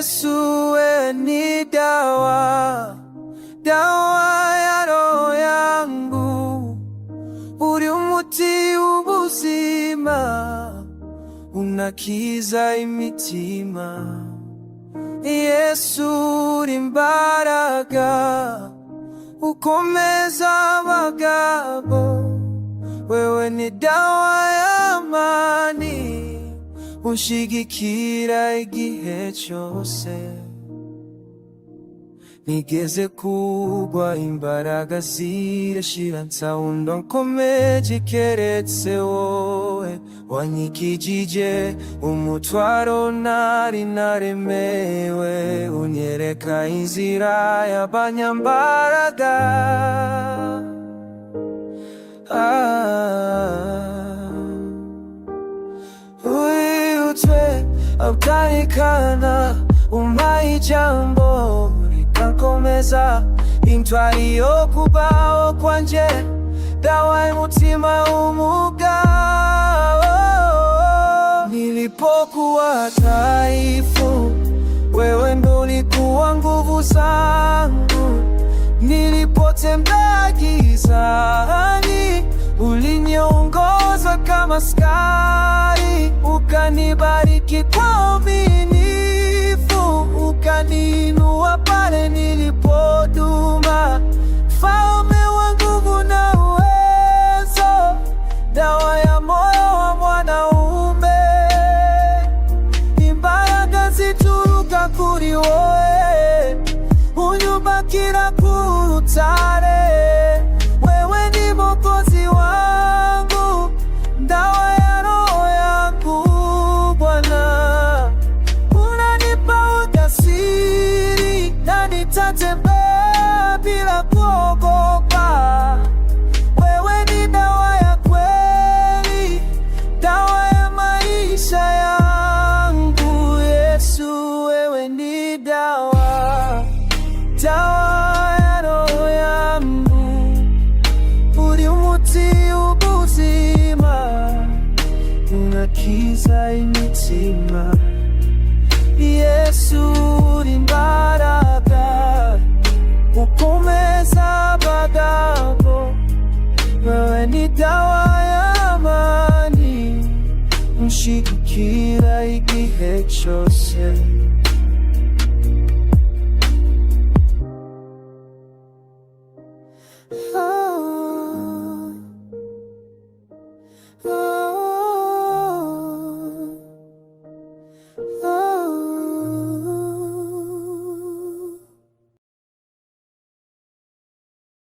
Yesu we ni dawa, dawa ya roho yangu, uri umuti w'ubuzima, unakiza imitima. Yesu uri imbaraga, ukomeza abagabo, wewe ni dawa ya amani, unshigikira igihe cyose. Nigeze kugwa imbaraga zirashira, nsawundo nkomeje keretse wowe, wanyikijije umutwaro nari naremewe, unyereka inzira y'abanyambaraga. Uyutwe abutanikana, umpaye ijambo rikankomeza, intwari yo kubaho kwanje, dawa y'umutima w'umugabo. Nilipokuwa dhaifu, wewe ndo ulikuwa nguvu zangu. Nilipotembea gizani, uliniongoza kama askari, ukanibariki kwa uaminifu, ukaniinua pale nilipoduma. Mfalme wa nguvu na uwezo, dawa ya moyo wa mwanaume, imbaraga zituruka kuri wowe, unyubakira ku rutare. Wewe ni Mwokozi wangu, dawa ya roho yangu. Bwana, unanipa ujasiri na nitatembea bila kuogopa. Wewe ni dawa ya kweli, dawa ya maisha yangu. Yesu, wewe ni dawa, dawa ya roho yangu, uri umuti w'ubuzima, unakiza imitima. Yesu uri imbaraga, ukomeza abagabo, wewe ni dawa ya amani, unshigikira igihe cyose.